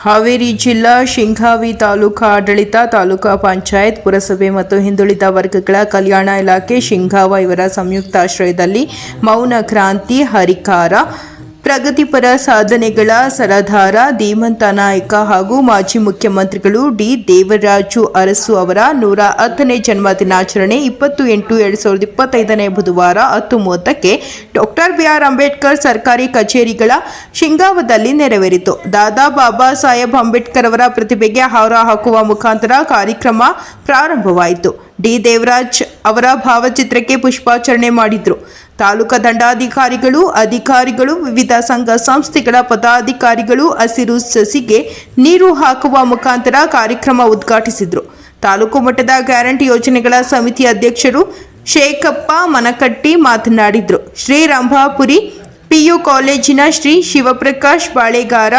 ಹಾವೇರಿ ಜಿಲ್ಲಾ ಶಿಗ್ಗಾಂವಿ ತಾಲೂಕಾ ಆಡಳಿತ, ತಾಲೂಕಾ ಪಂಚಾಯತ್, ಪುರಸಭೆ ಮತ್ತು ಹಿಂದುಳಿದ ವರ್ಗಗಳ ಕಲ್ಯಾಣ ಇಲಾಖೆ ಶಿಗ್ಗಾಂವ ಇವರ ಸಂಯುಕ್ತಾಶ್ರಯದಲ್ಲಿ ಮೌನ ಕ್ರಾಂತಿ ಹರಿಕಾರ ಪ್ರಗತಿಪರ ಸಾಧನೆಗಳ ಸರದಾರ ಧೀಮಂತ ನಾಯಕ ಹಾಗೂ ಮಾಜಿ ಮುಖ್ಯಮಂತ್ರಿಗಳು ಡಿ. ದೇವರಾಜು ಅರಸು ಅವರ 110ನೇ ಜನ್ಮ ದಿನಾಚರಣೆ 20/8/2025 ಬುಧವಾರ 10:30ಕ್ಕೆ ಡಾಕ್ಟರ್ ಬಿ.ಆರ್. ಅಂಬೇಡ್ಕರ್ ಸರ್ಕಾರಿ ಕಚೇರಿಗಳ ಶಿಗ್ಗಾಂವದಲ್ಲಿ ನೆರವೇರಿತು. ದಾದಾ ಬಾಬಾ ಸಾಹೇಬ್ ಅಂಬೇಡ್ಕರ್ ಅವರ ಪ್ರತಿಭೆಗೆ ಹಾರ ಹಾಕುವ ಮುಖಾಂತರ ಕಾರ್ಯಕ್ರಮ ಪ್ರಾರಂಭವಾಯಿತು. ಡಿ. ದೇವರಾಜ್ ಅವರ ಭಾವಚಿತ್ರಕ್ಕೆ ಪುಷ್ಪಾರ್ಚನೆ ಮಾಡಿದರು. ತಾಲೂಕಾ ದಂಡಾಧಿಕಾರಿಗಳು, ಅಧಿಕಾರಿಗಳು, ವಿವಿಧ ಸಂಘ ಸಂಸ್ಥೆಗಳ ಪದಾಧಿಕಾರಿಗಳು ಹಸಿರು ಸಸಿಗೆ ನೀರು ಹಾಕುವ ಮುಖಾಂತರ ಕಾರ್ಯಕ್ರಮ ಉದ್ಘಾಟಿಸಿದರು. ತಾಲೂಕು ಮಟ್ಟದ ಗ್ಯಾರಂಟಿ ಯೋಜನೆಗಳ ಸಮಿತಿ ಅಧ್ಯಕ್ಷರು ಶೇಖಪ್ಪ ಮನಕಟ್ಟಿ ಮಾತನಾಡಿದರು. ಶ್ರೀ ರಂಭಾಪುರಿ ಪಿಯು ಕಾಲೇಜಿನ ಶ್ರೀ ಶಿವಪ್ರಕಾಶ್ ಬಾಳೆಗಾರ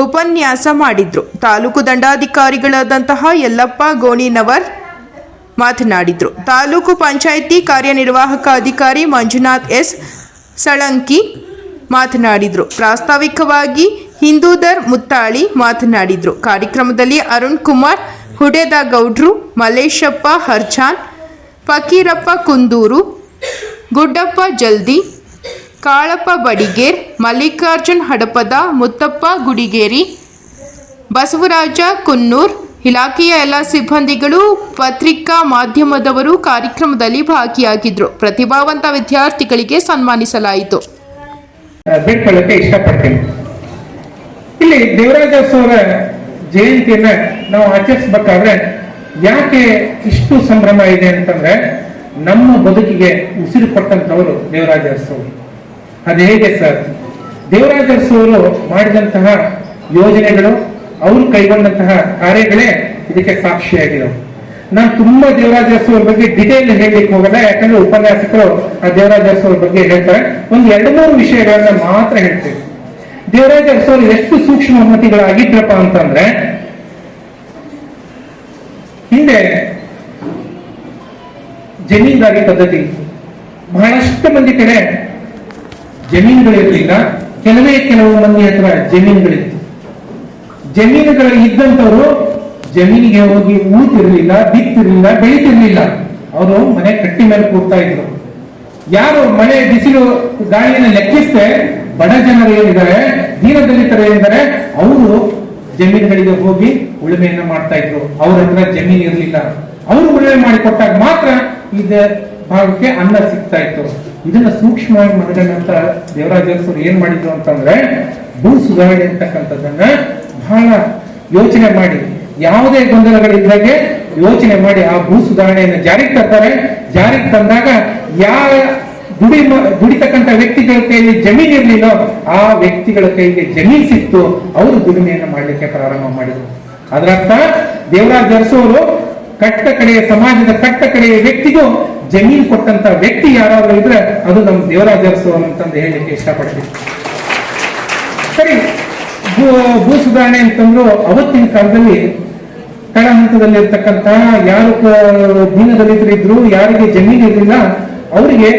ಉಪನ್ಯಾಸ ಮಾಡಿದರು. ತಾಲೂಕು ದಂಡಾಧಿಕಾರಿಗಳಾದಂತಹ ಯಲ್ಲಪ್ಪ ಗೋಣಿನವರ್ ಮಾತನಾಡಿದರು. ತಾಲೂಕು ಪಂಚಾಯಿತಿ ಕಾರ್ಯನಿರ್ವಾಹಕ ಅಧಿಕಾರಿ ಮಂಜುನಾಥ್ ಎಸ್ ಸಳಂಕಿ ಮಾತನಾಡಿದರು. ಪ್ರಾಸ್ತಾವಿಕವಾಗಿ ಹಿಂದೂಧರ್ ಮುತ್ತಾಳಿ ಮಾತನಾಡಿದರು. ಕಾರ್ಯಕ್ರಮದಲ್ಲಿ ಅರುಣ್ ಕುಮಾರ್ ಹುಡೇದಗೌಡ್ರು, ಮಲ್ಲೇಶಪ್ಪ ಹರ್ಜಾನ್, ಫಕೀರಪ್ಪ ಕುಂದೂರು, ಗುಡ್ಡಪ್ಪ ಜಲ್ದಿ, ಕಾಳಪ್ಪ ಬಡಿಗೇರ್, ಮಲ್ಲಿಕಾರ್ಜುನ್ ಹಡಪದ, ಮುತ್ತಪ್ಪ ಗುಡಿಗೇರಿ, ಬಸವರಾಜ ಕುನ್ನೂರ್, ಇಲಾಖೆಯ ಎಲ್ಲ ಸಿಬ್ಬಂದಿಗಳು, ಪತ್ರಿಕಾ ಮಾಧ್ಯಮದವರು ಕಾರ್ಯಕ್ರಮದಲ್ಲಿ ಭಾಗಿಯಾಗಿದ್ದರು. ಪ್ರತಿಭಾವಂತ ವಿದ್ಯಾರ್ಥಿಗಳಿಗೆ ಸನ್ಮಾನಿಸಲಾಯಿತು. ಬೇಡ್ಕೊಳ್ಳಕ್ಕೆ ಇಷ್ಟಪಡ್ತೀನಿ. ಇಲ್ಲಿ ದೇವರಾಜ ಅವರ ಜಯಂತಿಯನ್ನ ನಾವು ಆಚರಿಸಬೇಕಾದ್ರೆ ಯಾಕೆ ಇಷ್ಟು ಸಂಭ್ರಮ ಇದೆ ಅಂತಂದ್ರೆ, ನಮ್ಮ ಬದುಕಿಗೆ ಉಸಿರು ಕೊಟ್ಟಂತವರು ದೇವರಾಜ ಅವರು. ಅದು ಹೇಗೆ ಸರ್? ದೇವರಾಜ ಅವರು ಮಾಡಿದಂತಹ ಯೋಜನೆಗಳು, ಅವರು ಕೈಗೊಂಡಂತಹ ಕಾರ್ಯಗಳೇ ಇದಕ್ಕೆ ಸಾಕ್ಷಿಯಾಗಿವೆ. ನಾನು ತುಂಬಾ ದೇವರಾಜ ಅವ್ರ ಬಗ್ಗೆ ಡಿಟೇಲ್ ಹೇಳಲಿಕ್ಕೆ ಹೋಗಲ್ಲ, ಯಾಕಂದ್ರೆ ಉಪನ್ಯಾಸಕರು ಆ ದೇವರಾಜ ಅವ್ರ ಬಗ್ಗೆ ಹೇಳ್ತಾರೆ. ಒಂದು 2-3 ವಿಷಯಗಳನ್ನ ಮಾತ್ರ ಹೇಳ್ತೇವೆ. ದೇವರಾಜ ಅವರು ಎಷ್ಟು ಸೂಕ್ಷ್ಮಮತಿಗಳಾಗಿದ್ರಪ್ಪ ಅಂತಂದ್ರೆ, ಹಿಂದೆ ಜಮೀನ್ದಾರಿ ಪದ್ಧತಿ, ಬಹಳಷ್ಟು ಮಂದಿ ಕಡೆ ಜಮೀನುಗಳಿರಲಿಲ್ಲ. ಕೆಲವು ಮಂದಿ ಹತ್ರ ಜಮೀನುಗಳಿತ್ತು. ಜಮೀನುಗಳು ಇದ್ದಂಥವ್ರು ಜಮೀನಿಗೆ ಹೋಗಿ ಊತಿರ್ಲಿಲ್ಲ, ಬಿತ್ತಿರ್ಲಿಲ್ಲ, ಬೆಳೀತಿರ್ಲಿಲ್ಲ. ಅವರು ಮನೆ ಕಟ್ಟಿ ಮೇಲೆ ಕೂರ್ತಾ ಇದ್ರು. ಯಾರು ಮಳೆ ಬಿಸಿಲು ಗಾಳಿಯನ್ನು ಲೆಕ್ಕಿಸದೆ ಬಡ ಜನರು ಏನಿದ್ದಾರೆ, ದೀನದಲಿತರು ಏನಿದ್ದಾರೆ, ಅವರು ಜಮೀನುಗಳಿಗೆ ಹೋಗಿ ಉಳುಮೆಯನ್ನ ಮಾಡ್ತಾ ಇದ್ರು. ಅವ್ರ ಹತ್ರ ಜಮೀನು ಇರ್ಲಿಲ್ಲ. ಅವರು ಉಳುಮೆ ಮಾಡಿಕೊಟ್ಟಾಗ ಮಾತ್ರ ಇದ ಭಾಗಕ್ಕೆ ಅನ್ನ ಸಿಗ್ತಾ ಇತ್ತು. ಇದನ್ನ ಸೂಕ್ಷ್ಮವಾಗಿ ಮನಗಂಡಂತ ದೇವರಾಜ ಅವರು ಏನ್ ಮಾಡಿದ್ರು ಅಂತಂದ್ರೆ, ಭೂ ಸುಧಾರಣೆ ಅಂತಕ್ಕಂಥದ್ದನ್ನ ಬಹಳ ಯೋಚನೆ ಮಾಡಿ, ಯಾವುದೇ ಗೊಂದಲಗಳಿದ್ದಾಗೆ ಯೋಚನೆ ಮಾಡಿ ಆ ಭೂ ಸುಧಾರಣೆಯನ್ನು ಜಾರಿಗೆ ತರ್ತಾರೆ. ಜಾರಿಗೆ ತಂದಾಗ ಯಾವ ದುಡಿತಕ್ಕಂಥ ವ್ಯಕ್ತಿಗಳ ಕೈಯಲ್ಲಿ ಜಮೀನ್ ಇರ್ಲಿಲ್ಲೋ ಆ ವ್ಯಕ್ತಿಗಳ ಕೈಗೆ ಜಮೀನ್ ಸಿಕ್ತು. ಅವರು ದುಡಿಮೆಯನ್ನು ಮಾಡಲಿಕ್ಕೆ ಪ್ರಾರಂಭ ಮಾಡಿದ್ರು. ಅದರರ್ಥ ದೇವರಾಜ ಅರಸು ಕಟ್ಟ ಕಡೆಯ ಸಮಾಜದ ಕಟ್ಟ ಕಡೆಯ ವ್ಯಕ್ತಿಗೂ ಜಮೀನ್ ಕೊಟ್ಟಂತ ವ್ಯಕ್ತಿ ಯಾರಾದ್ರೂ ಇದ್ರೆ ಅದು ನಮ್ಮ ದೇವರಾಜ ಅರಸು ಅಂತಂದು ಹೇಳಲಿಕ್ಕೆ ಇಷ್ಟಪಡ್ತೀವಿ. ಸರಿ, ಭೂ ಸುಧಾರಣೆ ಅಂತಂದ್ರು ಅವತ್ತಿನ ಕಾಲದಲ್ಲಿ ತಳ ಹಂತದಲ್ಲಿ ಇರ್ತಕ್ಕಂಥ ಯಾರು ದೀನದಲಿತರಿದ್ರು, ಯಾರಿಗೆ ಜಮೀನು ಇರಲಿಲ್ಲ, ಅವರಿಗೆ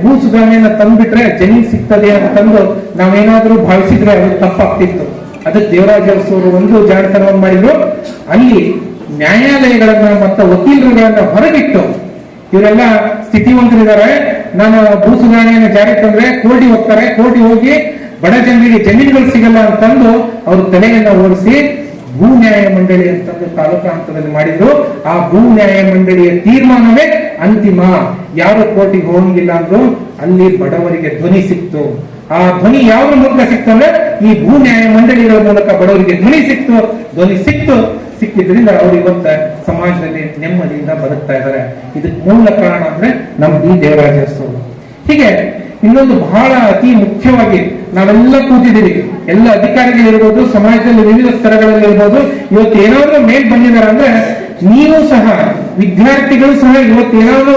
ಭೂ ಸುಧಾರಣೆಯನ್ನ ತಂದ್ಬಿಟ್ರೆ ಜಮೀನು ಸಿಗ್ತದೆ ಅಂತಂದು ನಾವೇನಾದ್ರೂ ಭಾವಿಸಿದ್ರೆ ಅದು ತಪ್ಪಾಗ್ತಿತ್ತು. ಅದಕ್ಕೆ ದೇವರಾಜ ಅರಸು ಒಂದು ಜಾಣತನವನ್ನು ಮಾಡಿದ್ರು. ಅಲ್ಲಿ ನ್ಯಾಯಾಲಯಗಳನ್ನ ಮತ್ತು ವಕೀಲರುಗಳನ್ನ ಹೊರಗಿಟ್ಟು, ಇವರೆಲ್ಲ ಸ್ಥಿತಿವಂತರಿದ್ದಾರೆ, ನಾನು ಭೂ ಸುಧಾರಣೆಯನ್ನು ಜಾರಿಗೆ ತಂದ್ರೆ ಕೋರ್ಟಿಗೆ ಹೋಗ್ತಾರೆ, ಕೋರ್ಟಿಗೆ ಹೋಗಿ ಬಡ ಜನರಿಗೆ ಜಮೀನುಗಳು ಸಿಗಲ್ಲ ಅಂತಂದು ಅವರು ತಲೆಯನ್ನ ಓಡಿಸಿ ಭೂ ನ್ಯಾಯ ಮಂಡಳಿ ಅಂತಂದು ತಾಲೂಕಾ ಹಂತದಲ್ಲಿ ಮಾಡಿದ್ರು. ಆ ಭೂ ನ್ಯಾಯ ಮಂಡಳಿಯ ತೀರ್ಮಾನವೇ ಅಂತಿಮ. ಯಾರು ಕೋರ್ಟಿಗೆ ಹೋಗಂಗಿಲ್ಲ ಅಂದ್ರು ಅಲ್ಲಿ ಬಡವರಿಗೆ ಧ್ವನಿ ಸಿಕ್ತು. ಆ ಧ್ವನಿ ಯಾವ ಮೂಲಕ ಸಿಕ್ತಂದ್ರೆ ಈ ಭೂ ನ್ಯಾಯ ಮಂಡಳಿಗಳ ಮೂಲಕ ಬಡವರಿಗೆ ಧ್ವನಿ ಸಿಕ್ಕಿದ್ರಿಂದ ಅವರು ಇವತ್ತ ಸಮಾಜದಲ್ಲಿ ನೆಮ್ಮದಿಯಿಂದ ಬದುಕ್ತಾ ಇದ್ದಾರೆ. ಇದಕ್ಕೆ ಮೂಲ ಕಾರಣ ಅಂದ್ರೆ ನಮ್ಮ ಡಿ. ದೇವರಾಜ ಅವರು. ಹೀಗೆ ಇನ್ನೊಂದು ಬಹಳ ಅತಿ ಮುಖ್ಯವಾಗಿ ನಾವೆಲ್ಲ ಕೂತಿದ್ದೀವಿ, ಎಲ್ಲ ಅಧಿಕಾರಿಗಳಿರ್ಬೋದು, ಸಮಾಜದಲ್ಲಿ ವಿವಿಧ ಸ್ತರಗಳಲ್ಲಿ ಇರ್ಬೋದು, ಇವತ್ತು ಏನಾದ್ರೂ ಮೇಲ್ ಬಂದಿದ್ದಾರೆ ಅಂದ್ರೆ ನೀವು ಸಹ ವಿದ್ಯಾರ್ಥಿಗಳು ಸಹ ಇವತ್ತು ಏನಾದ್ರು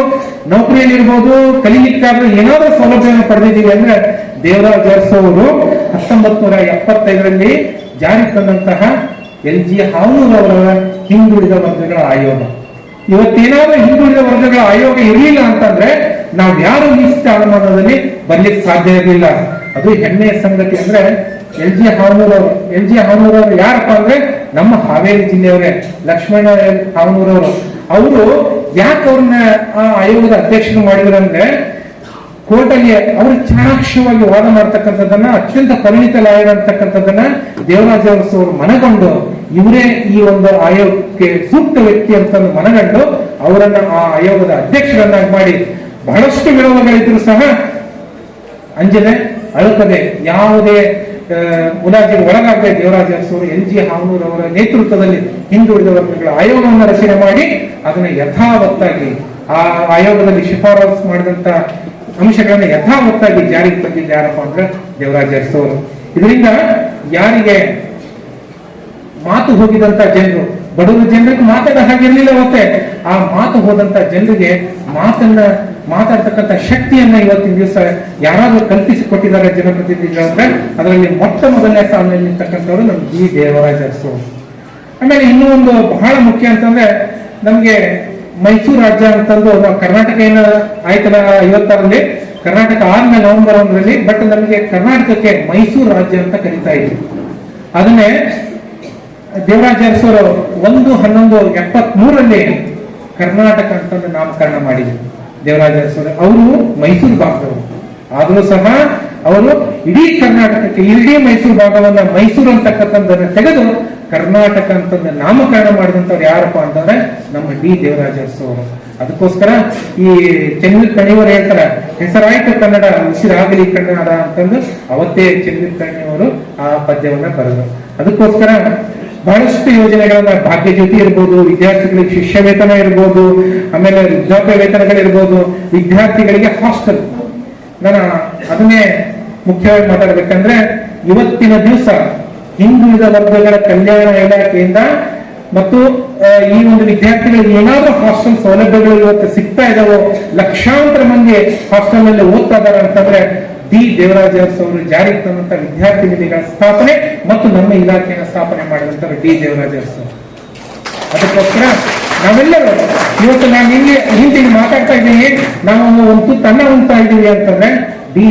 ನೌಕರಿಯಲ್ಲಿರ್ಬೋದು, ಕಲೀಲಿಕ್ಕಾದ್ರೂ ಏನಾದ್ರೂ ಸೌಲಭ್ಯವನ್ನು ಪಡೆದಿದ್ದೀವಿ ಅಂದ್ರೆ ದೇವರಾಜ ಅರಸು ಅವರು 1975ರಲ್ಲಿ ಜಾರಿಗೆ ತಂದಂತಹ LG ಹಾವನೂರ್ ಅವರ ಹಿಂದುಳಿದ ವರ್ಗಗಳ ಆಯೋಗ. ಇವತ್ತೇನಾದ್ರೂ ಹಿಂದುಳಿದ ವರ್ಗಗಳ ಆಯೋಗ ಇರಲಿಲ್ಲ ಅಂತಂದ್ರೆ ನಾವ್ ಯಾರು ಈ ಸ್ಥಾನಮಾನದಲ್ಲಿ ಬರ್ಲಿಕ್ಕೆ ಸಾಧ್ಯ ಇರಲಿಲ್ಲ. ಅದು ಹೆಮ್ಮೆಯ ಸಂಗತಿ. ಅಂದ್ರೆ LG ಹಾವನೂರವರು. LG ಹಾವನೂರವರು ಯಾರಪ್ಪ ಅಂದ್ರೆ ನಮ್ಮ ಹಾವೇರಿ ಜಿಲ್ಲೆಯವರೇ, ಲಕ್ಷ್ಮಣ ಹಾವನೂರವರು. ಅವರು ಯಾಕೆ ಅವ್ರನ್ನ ಆ ಆಯೋಗದ ಅಧ್ಯಕ್ಷರು ಮಾಡಿದ್ರು ಅಂದ್ರೆ, ಕೋರ್ಟಲ್ಲಿ ಅವರು ಚಾಣಾಕ್ಷವಾಗಿ ವಾದ ಮಾಡ್ತಕ್ಕಂಥದ್ದನ್ನ, ಅತ್ಯಂತ ಪರಿಣಿತ ಲಾಯರ್ ಅಂತಕ್ಕಂಥದ್ದನ್ನ ದೇವರಾಜ ಅರಸು ಅವರು ಮನಗಂಡು, ಇವರೇ ಈ ಒಂದು ಆಯೋಗಕ್ಕೆ ಸೂಕ್ತ ವ್ಯಕ್ತಿ ಅಂತ ಮನಗಂಡು ಅವರನ್ನ ಆ ಆಯೋಗದ ಅಧ್ಯಕ್ಷರನ್ನಾಗಿ ಮಾಡಿ, ಬಹಳಷ್ಟು ವಿರೋಧಗಳಿದ್ರು ಸಹ ಅಂಜದೆ ಅಳುಕದೆ ಯಾವುದೇ ಮುಲಾಜಿಗೆ ಒಳಗಾಗದೆ ದೇವರಾಜ ಅರಸು ಅವರು LG ಹಾವನೂರ್ ಅವರ ನೇತೃತ್ವದಲ್ಲಿ ಹಿಂದುಳಿದ ವರ್ಗಗಳ ಆಯೋಗವನ್ನು ರಚನೆ ಮಾಡಿ ಅದನ್ನ ಯಥಾವತ್ತಾಗಿ ಆ ಆಯೋಗದಲ್ಲಿ ಶಿಫಾರಸು ಮಾಡಿದಂತ ಅಂಶಗಳನ್ನ ಯಥಾವತ್ತಾಗಿ ಜಾರಿಗೆ ತಂದಿದ್ದು ಯಾರಪ್ಪ ಅಂದ್ರೆ ದೇವರಾಜ ಅರಸು ಅವರು. ಇದರಿಂದ ಯಾರಿಗೆ ಮಾತು ಹೋಗಿದಂತ ಜನರು, ಬಡವರ ಜನರಿಗೆ ಮಾತಾಡ ಹಾಗಿರ್ಲಿಲ್ಲ, ಅವತ್ತೆ ಆ ಮಾತು ಹೋದಂತ ಜನರಿಗೆ ಮಾತಾಡ್ತಕ್ಕಂಥ ಶಕ್ತಿಯನ್ನ ಇವತ್ತಿನ ದಿವಸ ಯಾರಾದ್ರೂ ಕಲ್ಪಿಸಿಕೊಟ್ಟಿದ್ದಾರೆ ಜನಪ್ರತಿನಿಧಿಗಳು ಅಂದ್ರೆ ಅದರಲ್ಲಿ ಮೊಟ್ಟ ಮೊದಲನೇ ಸಾಲಿನಲ್ಲಿ ನಿಂತಕ್ಕಂಥವ್ರು ನಮ್ಮ ಜಿ ದೇವರಾಜ ಅರಸು. ಆಮೇಲೆ ಇನ್ನೂ ಒಂದು ಬಹಳ ಮುಖ್ಯ ಅಂತಂದ್ರೆ, ನಮ್ಗೆ ಮೈಸೂರು ರಾಜ್ಯ ಅಂತಂದು ನಾವು ಕರ್ನಾಟಕ ಏನು ಆಯ್ತಲ್ಲ 56ರಲ್ಲಿ, ಕರ್ನಾಟಕ ಆದ್ಮೇಲೆ ನವೆಂಬರ್ 1ರಲ್ಲಿ, ಬಟ್ ನಮಗೆ ಕರ್ನಾಟಕಕ್ಕೆ ಮೈಸೂರು ರಾಜ್ಯ ಅಂತ ಕರೀತಾ ಇದ್ವಿ. ಅದನ್ನೇ ದೇವರಾಜ ಅರಸರು 1/11/73ರಲ್ಲಿ ಕರ್ನಾಟಕ ಅಂತಂದು ನಾಮಕರಣ ಮಾಡಿದ್ರು. ದೇವರಾಜ ಅರಸರು ಅವರು ಮೈಸೂರು ಭಾಗದವರು ಆದರೂ ಸಹ ಅವರು ಇಡೀ ಕರ್ನಾಟಕಕ್ಕೆ, ಇಡೀ ಮೈಸೂರು ಭಾಗವನ್ನ ಮೈಸೂರು ಅಂತಕ್ಕಂಥದ್ದನ್ನ ತೆಗೆದು ಕರ್ನಾಟಕ ಅಂತಂದು ನಾಮಕರಣ ಮಾಡಿದಂಥವ್ರು ಯಾರಪ್ಪ ಅಂತಂದ್ರೆ ನಮ್ಮ ಡಿ ದೇವರಾಜ ಅರಸು ಅವರು. ಅದಕ್ಕೋಸ್ಕರ ಈ ಚೆನ್ನಕಣಿಯವರು ಹೇಳ್ತಾರೆ, ಹೆಸರಾಯ್ತು ಕನ್ನಡ ಉಸಿರಾಗಲಿ ಕನ್ನಡ ಅಂತಂದು ಅವತ್ತೇ ಚೆನ್ನಕಣಿಯವರು ಆ ಪದ್ಯವನ್ನ ಬರೆದರು. ಅದಕ್ಕೋಸ್ಕರ ಬಹಳಷ್ಟು ಯೋಜನೆಗಳನ್ನ, ಭಾಗ್ಯ ಜ್ಯೋತಿ ಇರ್ಬೋದು, ವಿದ್ಯಾರ್ಥಿಗಳಿಗೆ ಶಿಷ್ಯ ವೇತನ ಇರ್ಬೋದು, ಆಮೇಲೆ ವೃದ್ಧಾಪ್ಯ ವೇತನಗಳಿರ್ಬೋದು, ವಿದ್ಯಾರ್ಥಿಗಳಿಗೆ ಹಾಸ್ಟೆಲ್. ನಾನು ಅದನ್ನೇ ಮುಖ್ಯವಾಗಿ ಮಾತಾಡ್ಬೇಕಂದ್ರೆ, ಇವತ್ತಿನ ದಿವಸ ಹಿಂದುಳಿದ ವರ್ಗಗಳ ಕಲ್ಯಾಣ ಇಲಾಖೆಯಿಂದ ಮತ್ತು ಈ ಒಂದು ವಿದ್ಯಾರ್ಥಿಗಳಿಗೆ ಏನಾದ್ರೂ ಹಾಸ್ಟೆಲ್ ಸೌಲಭ್ಯಗಳು ಇವತ್ತು ಸಿಗ್ತಾ ಇದಾವೋ, ಲಕ್ಷಾಂತರ ಮಂದಿ ಹಾಸ್ಟೆಲ್ ನಲ್ಲಿ ಓದ್ತಾ ಇದಾರೆ ಅಂತಂದ್ರೆ ಡಿ ದೇವರಾಜ ಅರಸು ಅವರು ಜಾರಿಗೆ ತಂದಂತ ವಿದ್ಯಾರ್ಥಿ ನಿಧಿಗಳ ಸ್ಥಾಪನೆ ಮತ್ತು ನಮ್ಮ ಇಲಾಖೆಯನ್ನು ಸ್ಥಾಪನೆ ಮಾಡಿದಂತ ಡಿ ದೇವರಾಜ ಅರಸು. ಅದಕ್ಕೋಸ್ಕರ ನಾವೆಲ್ಲರೂ ಇವತ್ತು ನಾನು ಹಿಂದೆ ಮಾತಾಡ್ತಾ ಇದ್ದೀನಿ, ನಾವು ಒಂದು ತನ್ನ ಉಂಟಾ ಇದ್ದೀವಿ ಅಂತಂದ್ರೆ ಡಿ